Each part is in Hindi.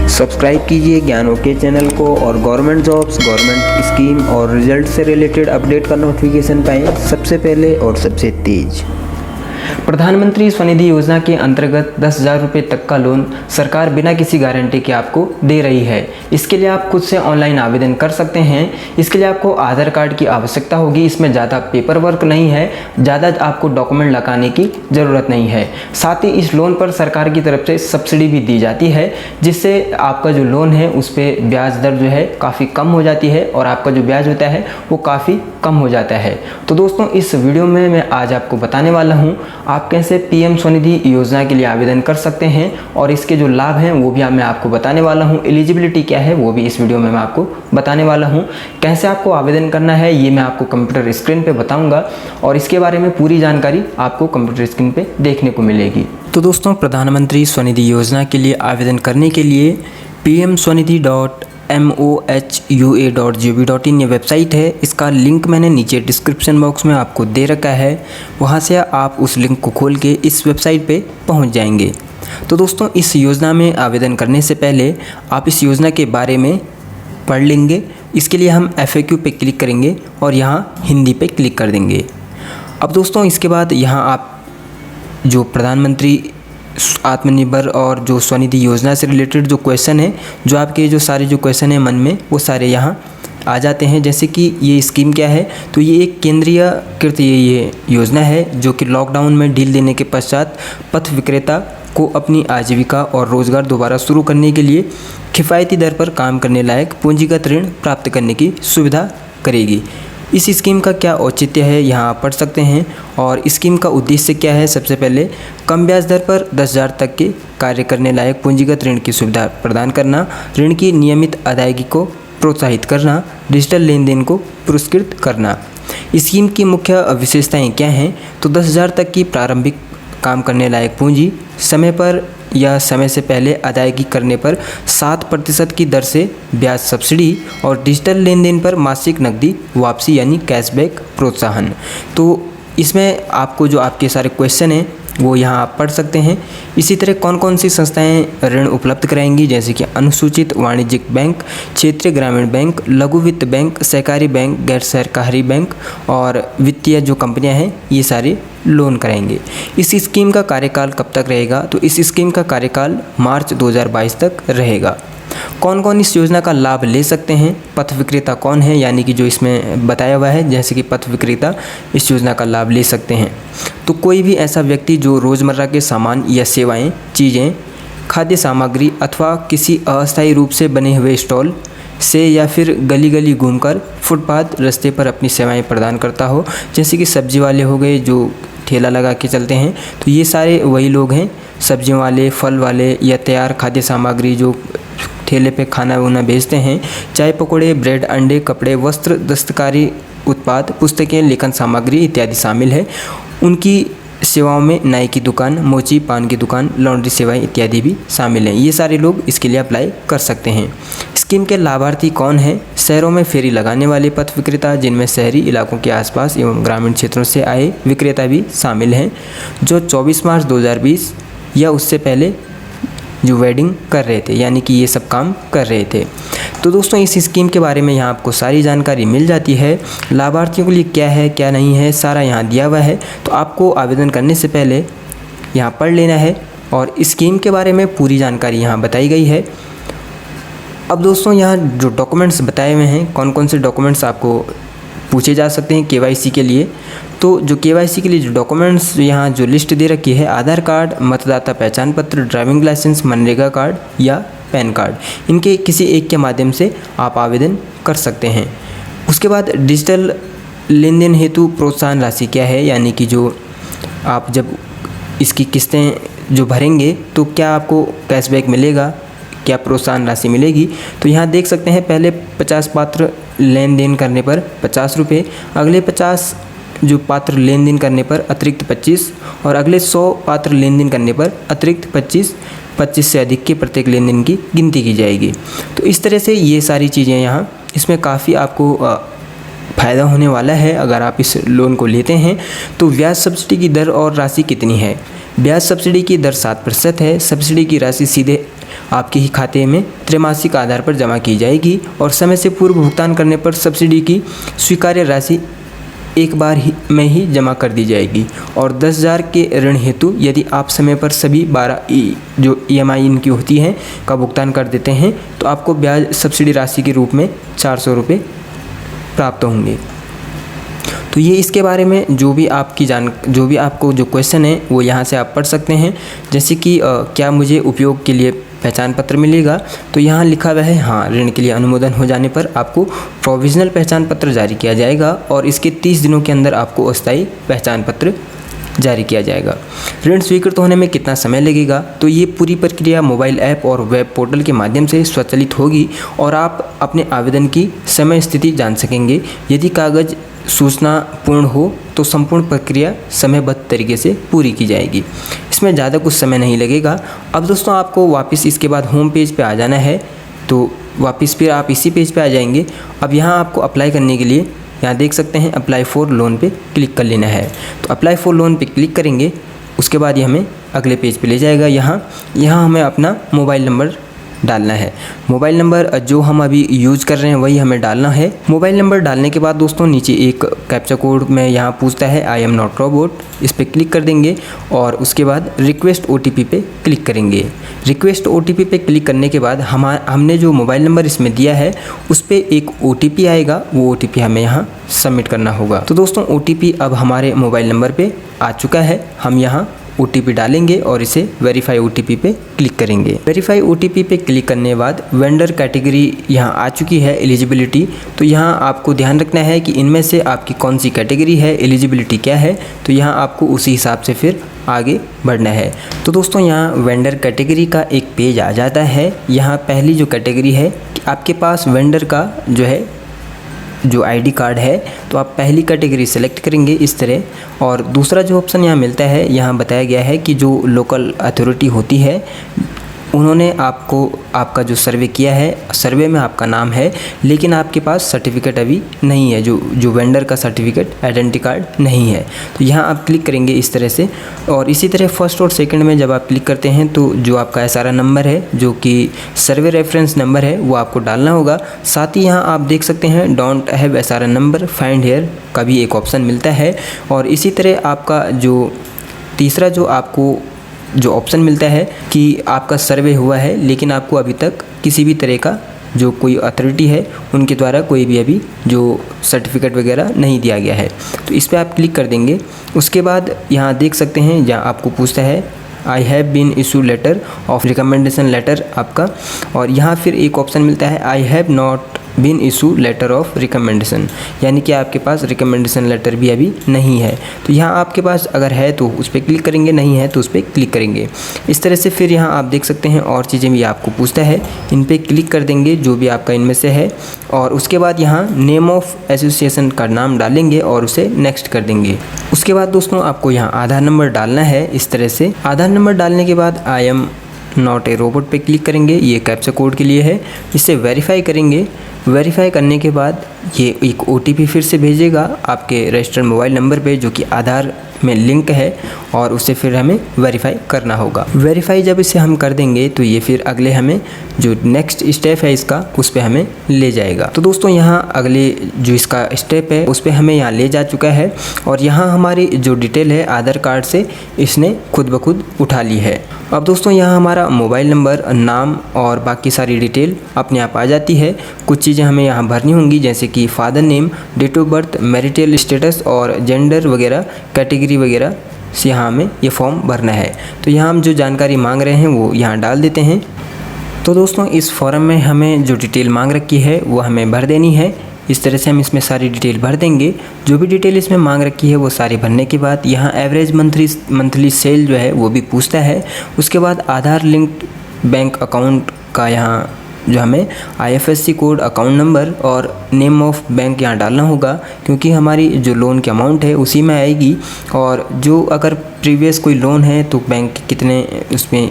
सब्सक्राइब कीजिए ज्ञान ओके चैनल को और गवर्नमेंट जॉब्स, गवर्नमेंट स्कीम और रिजल्ट से रिलेटेड अपडेट का नोटिफिकेशन पाएँ सबसे पहले और सबसे तेज। प्रधानमंत्री स्वनिधि योजना के अंतर्गत 10,000 रुपये तक का लोन सरकार बिना किसी गारंटी के आपको दे रही है। इसके लिए आप खुद से ऑनलाइन आवेदन कर सकते हैं। इसके लिए आपको आधार कार्ड की आवश्यकता होगी। इसमें ज़्यादा पेपर वर्क नहीं है, ज़्यादा आपको डॉक्यूमेंट लगाने की ज़रूरत नहीं है। साथ ही इस लोन पर सरकार की तरफ से सब्सिडी भी दी जाती है, जिससे आपका जो लोन है उस पर ब्याज दर जो है काफ़ी कम हो जाती है और आपका जो ब्याज होता है वो काफ़ी कम हो जाता है। तो दोस्तों, इस वीडियो में मैं आज आपको बताने वाला हूँ आप कैसे पीएम स्वनिधि योजना के लिए आवेदन कर सकते हैं और इसके जो लाभ हैं वो भी मैं आपको बताने वाला हूँ। एलिजिबिलिटी क्या है वो भी इस वीडियो में मैं आपको बताने वाला हूँ। कैसे आपको आवेदन करना है ये मैं आपको कंप्यूटर स्क्रीन पे बताऊंगा और इसके बारे में पूरी जानकारी आपको कंप्यूटर स्क्रीन पे देखने को मिलेगी। तो दोस्तों, प्रधानमंत्री स्वनिधि योजना के लिए आवेदन करने के लिए pmswanidhi.mohua.gov.in ये वेबसाइट है। इसका लिंक मैंने नीचे डिस्क्रिप्शन बॉक्स में आपको दे रखा है, वहाँ से आप उस लिंक को खोल के इस वेबसाइट पे पहुँच जाएंगे। तो दोस्तों, इस योजना में आवेदन करने से पहले आप इस योजना के बारे में पढ़ लेंगे। इसके लिए हम FAQ पे क्लिक करेंगे और यहाँ हिंदी पे क्लिक कर देंगे। अब दोस्तों, इसके बाद यहाँ आप जो प्रधानमंत्री आत्मनिर्भर और जो स्वनिधि योजना से रिलेटेड जो क्वेश्चन है, जो आपके जो सारे जो क्वेश्चन है मन में, वो सारे यहाँ आ जाते हैं। जैसे कि ये स्कीम क्या है, तो ये एक केंद्रीयकृत ये योजना है जो कि लॉकडाउन में ढील देने के पश्चात पथ विक्रेता को अपनी आजीविका और रोज़गार दोबारा शुरू करने के लिए किफ़ायती दर पर काम करने लायक पूंजीगत ऋण प्राप्त करने की सुविधा करेगी। इस स्कीम का क्या औचित्य है यहाँ आप पढ़ सकते हैं और स्कीम का उद्देश्य क्या है। सबसे पहले कम ब्याज दर पर 10,000 तक के कार्य करने लायक पूंजीगत ऋण की सुविधा प्रदान करना, ऋण की नियमित अदायगी को प्रोत्साहित करना, डिजिटल लेन देन को पुरस्कृत करना। स्कीम की मुख्य विशेषताएं क्या हैं, तो 10,000 तक की प्रारंभिक काम करने लायक पूंजी, समय पर या समय से पहले अदायगी करने पर 7% की दर से ब्याज सब्सिडी और डिजिटल लेन देन पर मासिक नकदी वापसी यानी कैशबैक प्रोत्साहन। तो इसमें आपको जो आपके सारे क्वेश्चन हैं वो यहाँ आप पढ़ सकते हैं। इसी तरह कौन कौन सी संस्थाएं ऋण उपलब्ध कराएंगी, जैसे कि अनुसूचित वाणिज्यिक बैंक, क्षेत्रीय ग्रामीण बैंक, लघु वित्त बैंक, सहकारी बैंक, गैर सरकारी बैंक और वित्तीय जो कंपनियां हैं ये सारे लोन कराएंगे। इस स्कीम का कार्यकाल कब तक रहेगा, तो इस स्कीम का कार्यकाल मार्च 2022 तक रहेगा। कौन कौन इस योजना का लाभ ले सकते हैं, पथ विक्रेता कौन है, यानी कि जो इसमें बताया हुआ है जैसे कि पथ विक्रेता इस योजना का लाभ ले सकते हैं। तो कोई भी ऐसा व्यक्ति जो रोज़मर्रा के सामान या सेवाएं, चीज़ें, खाद्य सामग्री अथवा किसी अस्थायी रूप से बने हुए स्टॉल से या फिर गली गली घूमकर फुटपाथ रास्ते पर अपनी सेवाएं प्रदान करता हो, जैसे कि सब्जी वाले हो गए जो ठेला लगा के चलते हैं, तो ये सारे वही लोग हैं, सब्जियों वाले, फल वाले या तैयार खाद्य सामग्री जो ठेले पे खाना वाना बेचते हैं, चाय पकौड़े, ब्रेड, अंडे, कपड़े, वस्त्र, दस्तकारी उत्पाद, पुस्तकें, लेखन सामग्री इत्यादि शामिल है। उनकी सेवाओं में नाई की दुकान, मोची, पान की दुकान, लॉन्ड्री सेवाएं इत्यादि भी शामिल हैं। ये सारे लोग इसके लिए अप्लाई कर सकते हैं। स्कीम के लाभार्थी कौन हैं, शहरों में फेरी लगाने वाले पथ विक्रेता, जिनमें शहरी इलाकों के आसपास एवं ग्रामीण क्षेत्रों से आए विक्रेता भी शामिल हैं, जो 24 मार्च 2020 या उससे पहले जो वेडिंग कर रहे थे, यानी कि ये सब काम कर रहे थे। तो दोस्तों, इस स्कीम के बारे में यहाँ आपको सारी जानकारी मिल जाती है। लाभार्थियों के लिए क्या है क्या नहीं है सारा यहाँ दिया हुआ है। तो आपको आवेदन करने से पहले यहाँ पढ़ लेना है और स्कीम के बारे में पूरी जानकारी यहाँ बताई गई है। अब दोस्तों, यहाँ जो डॉक्यूमेंट्स बताए हुए हैं, कौन कौन से डॉक्यूमेंट्स आपको पूछे जा सकते हैं KYC के लिए, तो जो KYC के लिए जो डॉक्यूमेंट्स यहाँ जो लिस्ट दे रखी है, आधार कार्ड, मतदाता पहचान पत्र, ड्राइविंग लाइसेंस, मनरेगा कार्ड या पैन कार्ड, इनके किसी एक के माध्यम से आप आवेदन कर सकते हैं। उसके बाद डिजिटल लेन देन हेतु प्रोत्साहन राशि क्या है, यानी कि जो आप जब इसकी किस्तें जो भरेंगे तो क्या आपको कैशबैक मिलेगा, क्या प्रोत्साहन राशि मिलेगी। तो यहाँ देख सकते हैं, पहले 50 पात्र लेन देन करने पर 50 रुपये, अगले 50 जो पात्र लेन देन करने पर अतिरिक्त 25 और अगले 100 पात्र लेन देन करने पर अतिरिक्त 25 से अधिक के प्रत्येक लेन देन की गिनती की जाएगी। तो इस तरह से ये सारी चीज़ें यहाँ इसमें काफ़ी आपको फ़ायदा होने वाला है। अगर आप इस लोन को लेते हैं तो ब्याज सब्सिडी की दर और राशि कितनी है, ब्याज सब्सिडी की दर 7% है। सब्सिडी की राशि सीधे आपके ही खाते में त्रैमासिक आधार पर जमा की जाएगी और समय से पूर्व भुगतान करने पर सब्सिडी की स्वीकार्य राशि एक बार में ही जमा कर दी जाएगी। और 10,000 के ऋण हेतु यदि आप समय पर सभी 12 जो EMI इनकी होती हैं का भुगतान कर देते हैं तो आपको ब्याज सब्सिडी राशि के रूप में 400 रुपये प्राप्त होंगे। तो ये इसके बारे में जो भी आपको जो क्वेश्चन है वो यहाँ से आप पढ़ सकते हैं। जैसे कि क्या मुझे उपयोग के लिए पहचान पत्र मिलेगा, तो यहाँ लिखा हुआ है हाँ, ऋण के लिए अनुमोदन हो जाने पर आपको प्रोविजनल पहचान पत्र जारी किया जाएगा और इसके 30 दिनों के अंदर आपको अस्थायी पहचान पत्र जारी किया जाएगा। ऋण स्वीकृत होने में कितना समय लगेगा, तो ये पूरी प्रक्रिया मोबाइल ऐप और वेब पोर्टल के माध्यम से स्वचालित होगी और आप अपने आवेदन की समय स्थिति जान सकेंगे। यदि कागज सूचना पूर्ण हो तो संपूर्ण प्रक्रिया समयबद्ध तरीके से पूरी की जाएगी। इसमें ज़्यादा कुछ समय नहीं लगेगा। अब दोस्तों आपको वापस इसके बाद होम पेज पे आ जाना है, तो वापस फिर आप इसी पेज पे आ जाएंगे। अब यहाँ आपको अप्लाई करने के लिए यहाँ देख सकते हैं अप्लाई फॉर लोन पे क्लिक कर लेना है। तो अप्लाई फॉर लोन पे क्लिक करेंगे, उसके बाद ये हमें अगले पेज पे ले जाएगा। यहाँ हमें अपना मोबाइल नंबर डालना है। मोबाइल नंबर जो हम अभी यूज़ कर रहे हैं वही हमें डालना है। मोबाइल नंबर डालने के बाद दोस्तों नीचे एक कैप्चा कोड में यहाँ पूछता है आई एम नॉट रोबोट, इस पर क्लिक कर देंगे और उसके बाद रिक्वेस्ट OTP पे क्लिक करेंगे। रिक्वेस्ट OTP पे क्लिक करने के बाद हमने जो मोबाइल नंबर इसमें दिया है उस पर एक OTP आएगा, वो OTP हमें यहाँ सबमिट करना होगा। तो दोस्तों OTP अब हमारे मोबाइल नंबर पर आ चुका है। हम यहाँ OTP डालेंगे और इसे वेरीफाई OTP पे क्लिक करेंगे। वेरीफाई OTP पे क्लिक करने के बाद वेंडर कैटेगरी यहाँ आ चुकी है, एलिजिबिलिटी। तो यहाँ आपको ध्यान रखना है कि इनमें से आपकी कौन सी कैटेगरी है, एलिजिबिलिटी क्या है, तो यहाँ आपको उसी हिसाब से फिर आगे बढ़ना है। तो दोस्तों यहाँ वेंडर कैटेगरी का एक पेज आ जाता है। यहाँ पहली जो कैटेगरी है कि आपके पास वेंडर का जो ID कार्ड है, तो आप पहली कैटेगरी सेलेक्ट करेंगे इस तरह। और दूसरा जो ऑप्शन यहाँ मिलता है, यहाँ बताया गया है कि जो लोकल अथॉरिटी होती है उन्होंने आपका जो सर्वे किया है, सर्वे में आपका नाम है लेकिन आपके पास सर्टिफिकेट अभी नहीं है, जो वेंडर का सर्टिफिकेट, आइडेंटिटी कार्ड नहीं है। तो यहाँ आप क्लिक करेंगे इस तरह से। और इसी तरह फर्स्ट और सेकंड में जब आप क्लिक करते हैं तो जो आपका SRN नंबर है, जो कि सर्वे रेफरेंस नंबर है, वो आपको डालना होगा। साथ ही यहाँ आप देख सकते हैं don't have SRN number, find here का भी एक ऑप्शन मिलता है। और इसी तरह आपका जो तीसरा जो ऑप्शन मिलता है कि आपका सर्वे हुआ है लेकिन आपको अभी तक किसी भी तरह का जो कोई अथॉरिटी है उनके द्वारा कोई भी अभी जो सर्टिफिकेट वगैरह नहीं दिया गया है, तो इस पर आप क्लिक कर देंगे। उसके बाद यहाँ देख सकते हैं जहाँ आपको पूछता है I have been issue letter of recommendation letter आपका, और यहाँ फिर एक ऑप्शन मिलता है I have not been issue letter of recommendation, यानी कि आपके पास रिकमेंडेशन लेटर भी अभी नहीं है। तो यहाँ आपके पास अगर है तो उस पर क्लिक करेंगे, नहीं है तो उस पर क्लिक करेंगे। इस तरह से फिर यहाँ आप देख सकते हैं और चीज़ें भी आपको पूछता है, इन पर क्लिक कर देंगे जो भी आपका इनमें से है। और उसके बाद यहाँ नेम ऑफ एसोसिएशन का नाम डालेंगे और उसे नेक्स्ट कर देंगे। उसके बाद दोस्तों आपको यहाँ आधार नंबर डालना है इस तरह से। आधार नंबर डालने के बाद I am not a robot पे क्लिक करेंगे, ये कैप्चा कोड के लिए है, इसे वेरीफाई करेंगे। वेरीफाई करने के बाद ये एक OTP फिर से भेजेगा आपके रजिस्टर्ड मोबाइल नंबर पे जो कि आधार में लिंक है, और उसे फिर हमें वेरीफाई करना होगा। वेरीफाई जब इसे हम कर देंगे तो ये फिर अगले हमें जो नेक्स्ट स्टेप है इसका, उस पर हमें ले जाएगा। तो दोस्तों यहाँ अगले जो इसका स्टेप है उस पर हमें यहाँ ले जा चुका है, और यहाँ हमारी जो डिटेल है आधार कार्ड से इसने खुद ब खुद उठा ली है। अब दोस्तों यहाँ हमारा मोबाइल नंबर, नाम और बाकी सारी डिटेल अपने आप आ जाती है। कुछ चीज़ें हमें यहाँ भरनी होंगी जैसे कि father name, date of birth, marital status और जेंडर वगैरह, कैटेगरी वगैरह से यहाँ हमें ये फॉर्म भरना है। तो यहाँ हम जो जानकारी मांग रहे हैं वो यहाँ डाल देते हैं। तो दोस्तों इस फॉर्म में हमें जो डिटेल मांग रखी है वो हमें भर देनी है। इस तरह से हम इसमें सारी डिटेल भर देंगे। जो भी डिटेल इसमें मांग रखी है वो सारी भरने के बाद यहाँ एवरेज मंथली सेल जो है वो भी पूछता है। उसके बाद आधार लिंक्ड बैंक अकाउंट का यहाँ जो हमें IFSC कोड, अकाउंट नंबर और नेम ऑफ बैंक यहाँ डालना होगा, क्योंकि हमारी जो लोन की अमाउंट है उसी में आएगी। और जो अगर प्रीवियस कोई लोन है तो बैंक कितने उसमें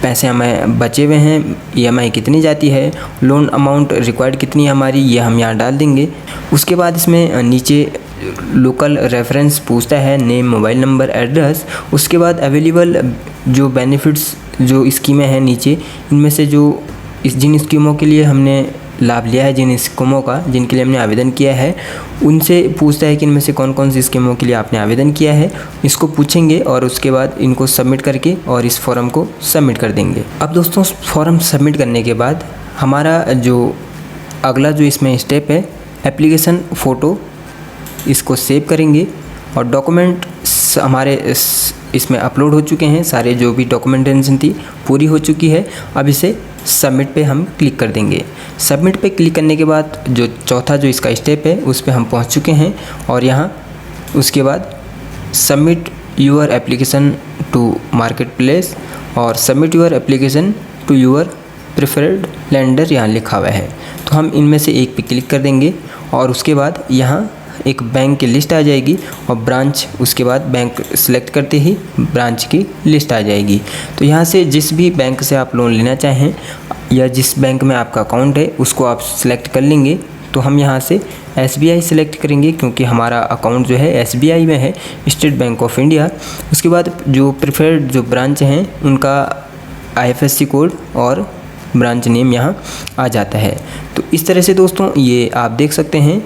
पैसे हमें बचे हुए हैं, EMI कितनी जाती है, लोन अमाउंट रिक्वायर्ड कितनी है हमारी, ये हम यहाँ डाल देंगे। उसके बाद इसमें नीचे लोकल रेफरेंस पूछता है, नेम, मोबाइल नंबर, एड्रेस। उसके बाद अवेलेबल जो बेनिफिट्स जो स्कीमें हैं नीचे, इनमें से जो जिन स्कीमों के लिए हमने लाभ लिया है, जिन स्कीमों का जिनके लिए हमने आवेदन किया है, उनसे पूछता है कि इनमें से कौन कौन सी स्कीमों के लिए आपने आवेदन किया है। इसको पूछेंगे और उसके बाद इनको सबमिट करके और इस फॉर्म को सबमिट कर देंगे। अब दोस्तों फॉर्म सबमिट करने के बाद हमारा जो अगला जो इसमें स्टेप है, एप्लीकेशन फ़ोटो, इसको सेव करेंगे और डॉक्यूमेंट हमारे इसमें अपलोड हो चुके हैं। सारे जो भी डॉक्यूमेंटेशन थी पूरी हो चुकी है। अब इसे सबमिट पे हम क्लिक कर देंगे। सबमिट पे क्लिक करने के बाद जो चौथा जो इसका स्टेप है उस पे हम पहुंच चुके हैं और यहाँ उसके बाद submit your application to market place और submit your application to your preferred lender यहाँ लिखा हुआ है। तो हम इनमें से एक पे क्लिक कर देंगे और उसके बाद यहाँ एक बैंक की लिस्ट आ जाएगी और ब्रांच, उसके बाद बैंक सेलेक्ट करते ही ब्रांच की लिस्ट आ जाएगी। तो यहाँ से जिस भी बैंक से आप लोन लेना चाहें या जिस बैंक में आपका अकाउंट है उसको आप सिलेक्ट कर लेंगे। तो हम यहाँ से SBI सिलेक्ट करेंगे क्योंकि हमारा अकाउंट जो है SBI में है, स्टेट बैंक ऑफ इंडिया। उसके बाद जो प्रेफर्ड जो ब्रांच हैं उनका IFSC कोड और ब्रांच नेम यहाँ आ जाता है। तो इस तरह से दोस्तों ये आप देख सकते हैं,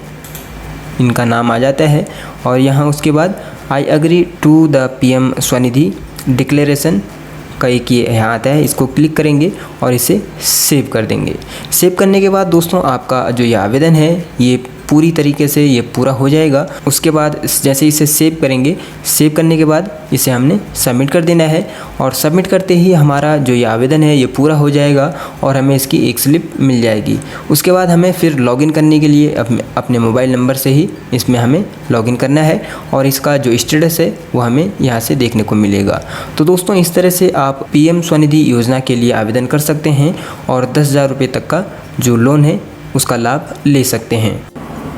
इनका नाम आ जाता है और यहाँ उसके बाद I agree to the PM Svanidhi declaration का एक ये यहाँ आता है, इसको क्लिक करेंगे और इसे सेव कर देंगे। सेव करने के बाद दोस्तों आपका जो ये आवेदन है ये पूरी तरीके से ये पूरा हो जाएगा। उसके बाद जैसे इसे सेव करेंगे, सेव करने के बाद इसे हमने सबमिट कर देना है और सबमिट करते ही हमारा जो ये आवेदन है ये पूरा हो जाएगा और हमें इसकी एक स्लिप मिल जाएगी। उसके बाद हमें फिर लॉगिन करने के लिए अपने मोबाइल नंबर से ही इसमें हमें लॉगिन करना है और इसका जो स्टेटस है वो हमें यहाँ से देखने को मिलेगा। तो दोस्तों इस तरह से आप PM स्वनिधि योजना के लिए आवेदन कर सकते हैं और 10,000 रुपये तक का जो लोन है उसका लाभ ले सकते हैं।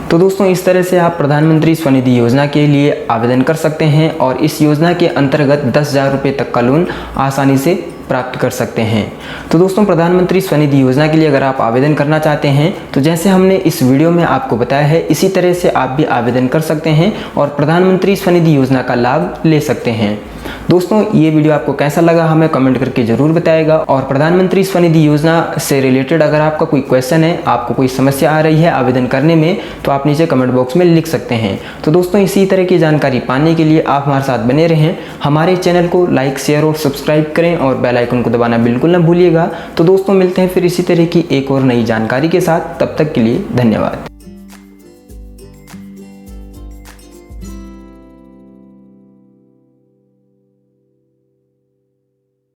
तो दोस्तों इस तरह से आप प्रधानमंत्री स्वनिधि योजना के लिए आवेदन कर सकते हैं और इस योजना के अंतर्गत 10,000 रुपये तक का लोन आसानी से प्राप्त कर सकते हैं। तो दोस्तों प्रधानमंत्री स्वनिधि योजना के लिए अगर आप आवेदन करना चाहते हैं तो जैसे हमने इस वीडियो में आपको बताया है इसी तरह से आप भी आवेदन कर सकते हैं और प्रधानमंत्री स्वनिधि योजना का लाभ ले सकते हैं। दोस्तों ये वीडियो आपको कैसा लगा हमें कमेंट करके ज़रूर बताइएगा और प्रधानमंत्री स्वनिधि योजना से रिलेटेड अगर आपका कोई क्वेश्चन है, आपको कोई समस्या आ रही है आवेदन करने में, तो आप नीचे कमेंट बॉक्स में लिख सकते हैं। तो दोस्तों इसी तरह की जानकारी पाने के लिए आप हमारे साथ बने रहें। हमारे चैनल को लाइक, शेयर और सब्सक्राइब करें और बेल आइकन को दबाना बिल्कुल ना भूलिएगा। तो दोस्तों मिलते हैं फिर इसी तरह की एक और नई जानकारी के साथ, तब तक के लिए धन्यवाद।